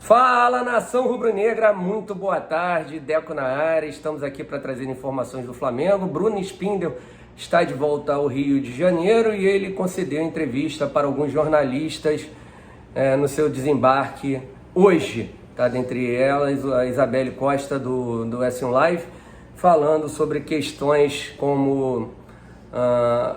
Fala, nação rubro-negra, muito boa tarde, Deco na área, estamos aqui para trazer informações do Flamengo. Bruno Spindel está de volta ao Rio de Janeiro e ele concedeu entrevista para alguns jornalistas no seu desembarque hoje, tá? Dentre elas a Isabelle Costa do S1 Live, falando sobre questões como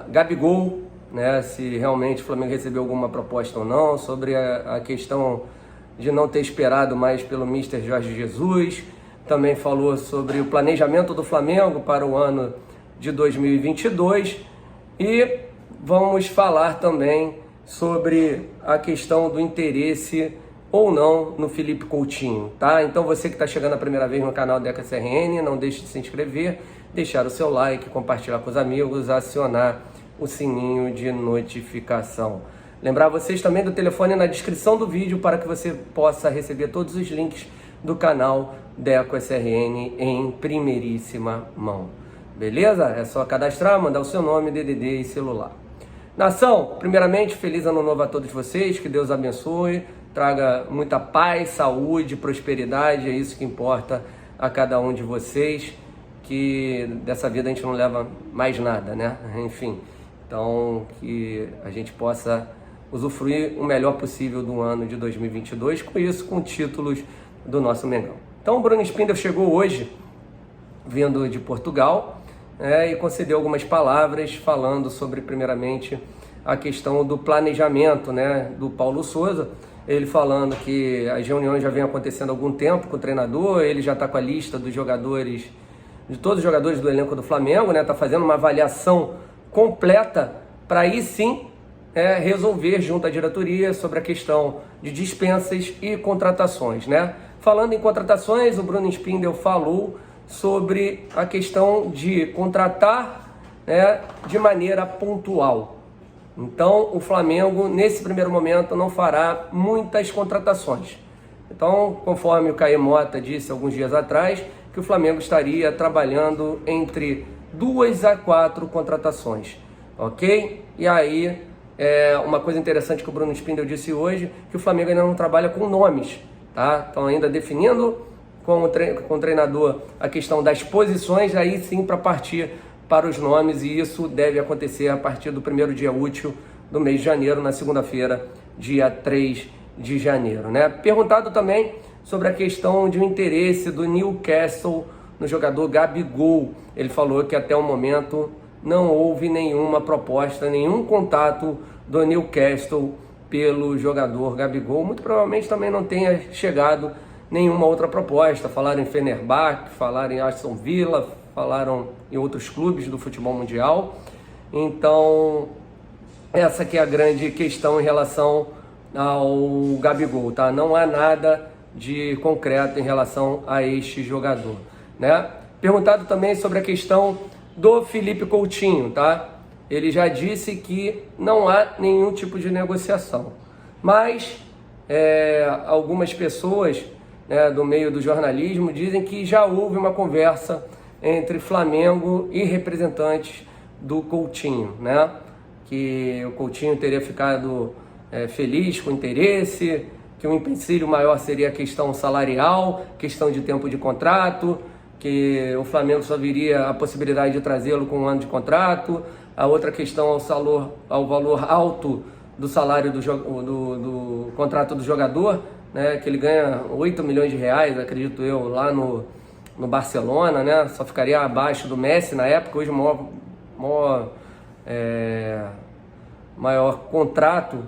Gabigol, né, se realmente o Flamengo recebeu alguma proposta ou não, sobre a questão de não ter esperado mais pelo Mister Jorge Jesus. Também falou sobre o planejamento do Flamengo para o ano de 2022 e vamos falar também sobre a questão do interesse ou não no Felipe Coutinho, tá? Então você que está chegando a primeira vez no canal Deco SRN, não deixe de se inscrever, deixar o seu like, compartilhar com os amigos, acionar o sininho de notificação. Lembrar vocês também do telefone na descrição do vídeo para que você possa receber todos os links do canal Deco SRN em primeiríssima mão. Beleza? É só cadastrar, mandar o seu nome, DDD e celular. Nação, primeiramente, feliz ano novo a todos vocês, que Deus abençoe, traga muita paz, saúde, prosperidade, é isso que importa a cada um de vocês, que dessa vida a gente não leva mais nada, né? Enfim, então que a gente possa usufruir o melhor possível do ano de 2022, com isso, com títulos do nosso Mengão. Então o Bruno Spindel chegou hoje, vindo de Portugal, e concedeu algumas palavras falando sobre, primeiramente, a questão do planejamento, né, do Paulo Sousa. Ele falando que as reuniões já vêm acontecendo há algum tempo com o treinador, ele já está com a lista dos jogadores, de todos os jogadores do elenco do Flamengo, né, está fazendo uma avaliação completa para aí sim resolver junto à diretoria sobre a questão de dispensas e contratações, né? Falando em contratações, o Bruno Spindel falou sobre a questão de contratar, né, de maneira pontual. Então, o Flamengo, nesse primeiro momento, não fará muitas contratações. Então, conforme o Caê Mota disse alguns dias atrás, que o Flamengo estaria trabalhando entre 2 a 4 contratações, ok? E aí, uma coisa interessante que o Bruno Spindel disse hoje, que o Flamengo ainda não trabalha com nomes, tá? Estão ainda definindo com o treinador a questão das posições, aí sim para partir para os nomes, e isso deve acontecer a partir do primeiro dia útil do mês de janeiro, na segunda-feira, dia 3 de janeiro, né? Perguntado também sobre a questão de um interesse do Newcastle no jogador Gabigol, ele falou que até o momento não houve nenhuma proposta, nenhum contato do Newcastle pelo jogador Gabigol. Muito provavelmente também não tenha chegado nenhuma outra proposta. Falaram em Fenerbahçe, falaram em Aston Villa, falaram em outros clubes do futebol mundial. Então, essa que é a grande questão em relação ao Gabigol, tá? Não há nada de concreto em relação a este jogador, né? Perguntado também sobre a questão do Felipe Coutinho, tá? Ele já disse que não há nenhum tipo de negociação, mas algumas pessoas, né, do meio do jornalismo dizem que já houve uma conversa entre Flamengo e representantes do Coutinho, né? Que o Coutinho teria ficado feliz com o interesse, que o empecilho maior seria a questão salarial, questão de tempo de contrato, que o Flamengo só viria a possibilidade de trazê-lo com 1 ano de contrato. A outra questão ao valor alto do salário do contrato do jogador, né, que ele ganha 8 milhões de reais, acredito eu, lá no Barcelona, né, só ficaria abaixo do Messi na época. Hoje o maior contrato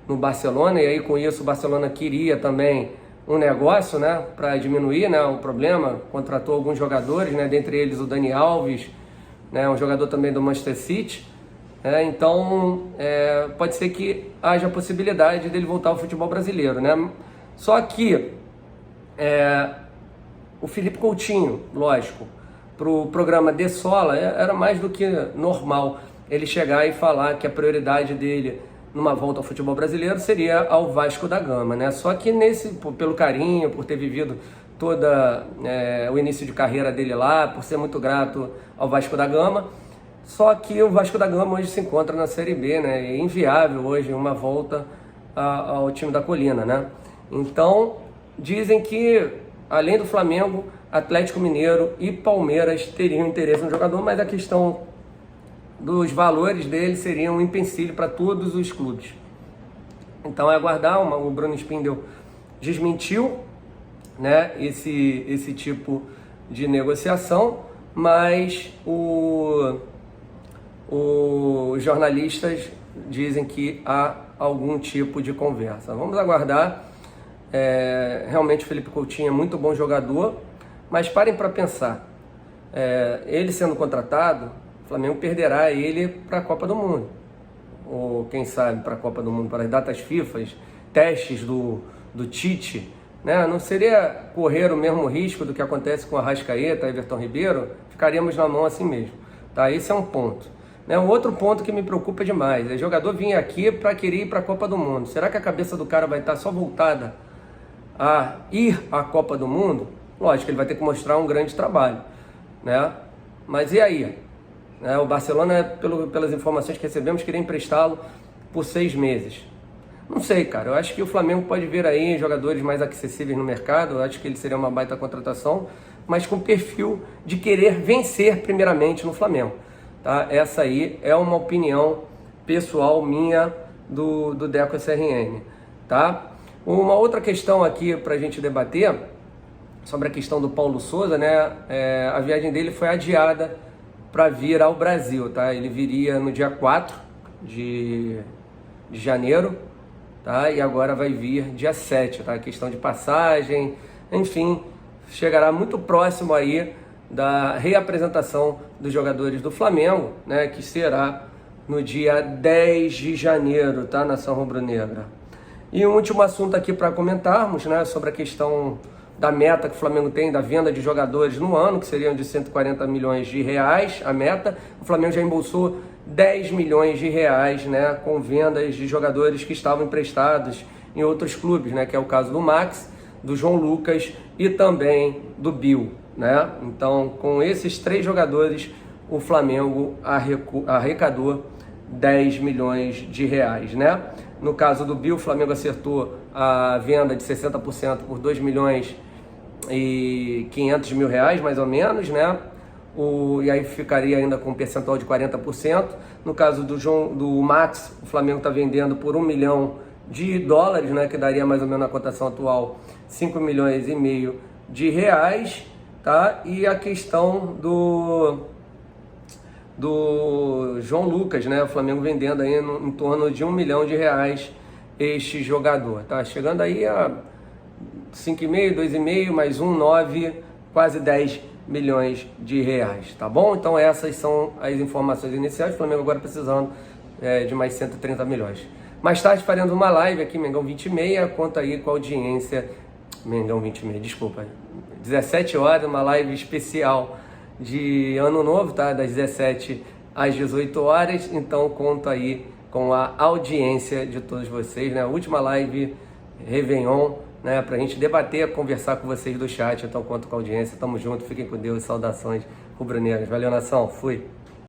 no Barcelona, e aí com isso o Barcelona queria também um negócio, né, para diminuir, né, o problema. Contratou alguns jogadores, né, dentre eles o Dani Alves, né, um jogador também do Manchester City, então pode ser que haja a possibilidade dele voltar ao futebol brasileiro, né? Só que o Felipe Coutinho, lógico, para o programa De Sola era mais do que normal ele chegar e falar que a prioridade dele numa volta ao futebol brasileiro seria ao Vasco da Gama, né? Só que pelo carinho, por ter vivido toda o início de carreira dele lá, por ser muito grato ao Vasco da Gama, só que o Vasco da Gama hoje se encontra na Série B, né? É inviável hoje uma volta ao time da Colina, né? Então, dizem que, além do Flamengo, Atlético Mineiro e Palmeiras teriam interesse no jogador, mas a questão dos valores dele seria um empecilho para todos os clubes. Então é aguardar. O Bruno Spindel desmentiu, né, esse tipo de negociação, mas os jornalistas dizem que há algum tipo de conversa. Vamos aguardar. Realmente o Felipe Coutinho é muito bom jogador, mas parem para pensar. Ele sendo contratado, o Flamengo perderá ele para a Copa do Mundo, ou quem sabe para a Copa do Mundo, para as datas FIFA, testes do Tite, né? Não seria correr o mesmo risco do que acontece com Arrascaeta, Everton Ribeiro? Ficaríamos na mão assim mesmo, tá? Esse é um ponto, né? Um outro ponto que me preocupa demais é jogador vir aqui para querer ir para a Copa do Mundo. Será que a cabeça do cara vai estar só voltada a ir à Copa do Mundo? Lógico que ele vai ter que mostrar um grande trabalho, né? Mas e aí? O Barcelona, pelas informações que recebemos, queria emprestá-lo por 6 meses. Não sei, cara. Eu acho que o Flamengo pode ver aí jogadores mais acessíveis no mercado. Eu acho que ele seria uma baita contratação, mas com perfil de querer vencer primeiramente no Flamengo, tá? Essa aí é uma opinião pessoal minha do Deco SRN, tá? Uma outra questão aqui para a gente debater sobre a questão do Paulo Souza, né? A viagem dele foi adiada para vir ao Brasil, tá? Ele viria no dia 4 de janeiro, tá? E agora vai vir dia 7, tá? Questão de passagem, enfim, chegará muito próximo aí da reapresentação dos jogadores do Flamengo, né? Que será no dia 10 de janeiro, tá? Nação Rubro-Negra. E um último assunto aqui para comentarmos, né? Sobre a questão da meta que o Flamengo tem da venda de jogadores no ano, que seriam de 140 milhões de reais a meta. O Flamengo já embolsou 10 milhões de reais, né, com vendas de jogadores que estavam emprestados em outros clubes, né, que é o caso do Max, do João Lucas e também do Bill, né? Então, com esses 3 jogadores, o Flamengo arrecadou 10 milhões de reais, né? No caso do Bill, o Flamengo acertou a venda de 60% por 2 milhões e 500 mil reais, mais ou menos, né? E aí ficaria ainda com um percentual de 40%. No caso do Max, o Flamengo está vendendo por $1 milhão, né? Que daria mais ou menos na cotação atual 5 milhões e meio de reais, tá? E a questão do João Lucas, né? O Flamengo vendendo aí em torno de 1 milhão de reais este jogador, tá? Chegando aí a 5,5, 2,5, mais 9, quase 10 milhões de reais, tá bom? Então essas são as informações iniciais. O Flamengo agora precisando de mais 130 milhões. Mais tarde faremos uma live aqui, Mengão 20h30, conta aí com a audiência, Mengão 20h30, desculpa, 17 horas, uma live especial de Ano Novo, tá? Das 17 às 18 horas, então conta aí com a audiência de todos vocês, né? A última live Réveillon, né? Pra gente debater, conversar com vocês do chat, então conto com a audiência, tamo junto, fiquem com Deus, saudações rubro-negras. Valeu, nação, fui!